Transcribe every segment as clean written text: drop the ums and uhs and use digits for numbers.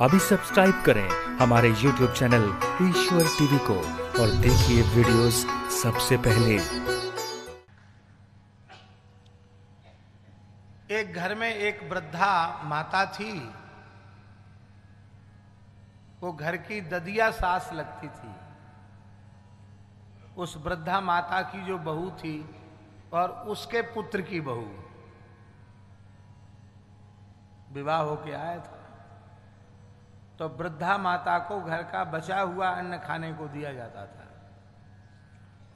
अभी सब्सक्राइब करें हमारे YouTube चैनल ईश्वर टीवी को और देखिए वीडियोस सबसे पहले। एक घर में एक वृद्धा माता थी। वो घर की ददिया सास लगती थी। उस वृद्धा माता की जो बहू थी और उसके पुत्र की बहू विवाह होके आया था, तो वृद्धा माता को घर का बचा हुआ अन्न खाने को दिया जाता था,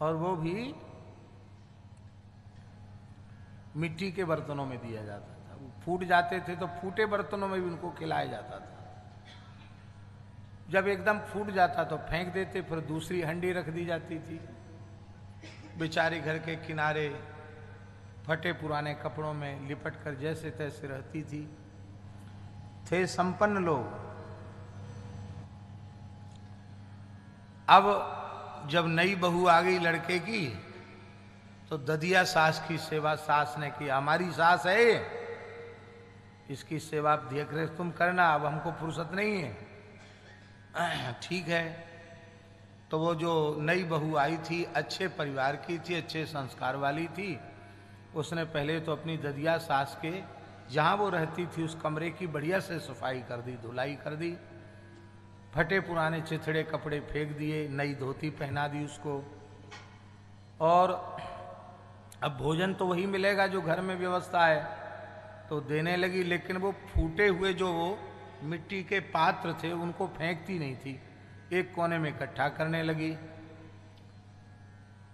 और वो भी मिट्टी के बर्तनों में दिया जाता था। वो फूट जाते थे तो फूटे बर्तनों में भी उनको खिलाया जाता था। जब एकदम फूट जाता तो फेंक देते, फिर दूसरी हंडी रख दी जाती थी। बेचारी घर के किनारे फटे पुराने कपड़ों में लिपट कर जैसे तैसे रहती थी। थे संपन्न लोग। अब जब नई बहू आ गई लड़के की, तो ददिया सास की सेवा सास ने की। हमारी सास है ये, इसकी सेवा देख रेख तुम करना, अब हमको फुर्सत नहीं है। ठीक है। तो वो जो नई बहू आई थी अच्छे परिवार की थी, अच्छे संस्कार वाली थी। उसने पहले तो अपनी ददिया सास के जहां वो रहती थी उस कमरे की बढ़िया से सफाई कर दी, धुलाई कर दी। फटे पुराने चिथड़े कपड़े फेंक दिए, नई धोती पहना दी उसको। और अब भोजन तो वही मिलेगा जो घर में व्यवस्था है, तो देने लगी। लेकिन वो फूटे हुए जो वो मिट्टी के पात्र थे उनको फेंकती नहीं थी, एक कोने में इकट्ठा करने लगी।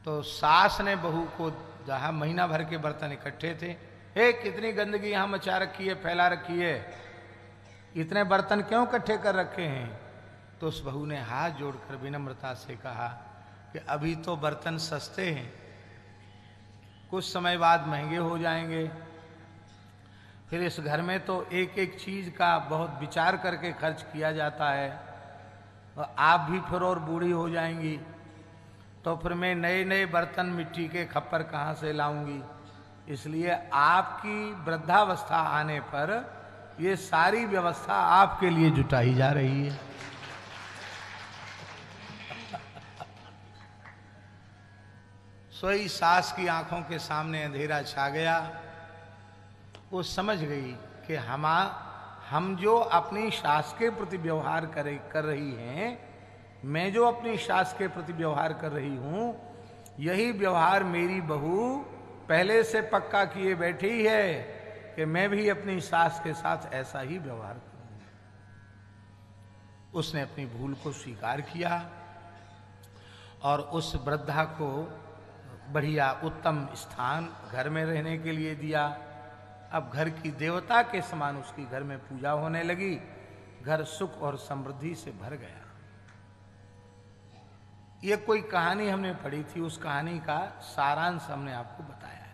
तो सास ने बहू को, जहां महीना भर के बर्तन इकट्ठे थे, हे कितनी गंदगी यहां मचा रखी है, फैला रखी है, इतने बर्तन क्यों इकट्ठे कर रखे हैं? तो उस बहू ने हाथ जोड़कर विनम्रता से कहा कि अभी तो बर्तन सस्ते हैं, कुछ समय बाद महंगे हो जाएंगे। फिर इस घर में तो एक एक चीज का बहुत विचार करके खर्च किया जाता है, और आप भी फिर और बूढ़ी हो जाएंगी, तो फिर मैं नए नए बर्तन मिट्टी के खप्पर कहाँ से लाऊंगी? इसलिए आपकी वृद्धावस्था आने पर ये सारी व्यवस्था आपके लिए जुटाई जा रही है। सोई सास की आंखों के सामने अंधेरा छा गया। वो समझ गई कि हम जो अपनी सास के प्रति व्यवहार कर रही हैं, मैं जो अपनी सास के प्रति व्यवहार कर रही हूं, यही व्यवहार मेरी बहू पहले से पक्का किए बैठी है कि मैं भी अपनी सास के साथ ऐसा ही व्यवहार करूंगी। उसने अपनी भूल को स्वीकार किया और उस वृद्धा को बढ़िया उत्तम स्थान घर में रहने के लिए दिया। अब घर की देवता के समान उसकी घर में पूजा होने लगी। घर सुख और समृद्धि से भर गया। ये कोई कहानी हमने पढ़ी थी, उस कहानी का सारांश हमने आपको बताया है।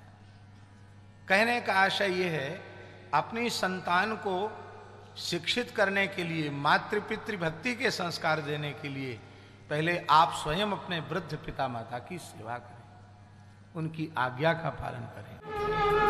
कहने का आशय यह है, अपनी संतान को शिक्षित करने के लिए, मातृ पितृ भक्ति के संस्कार देने के लिए पहले आप स्वयं अपने वृद्ध पिता माता की सेवा करें, उनकी आज्ञा का पालन करें।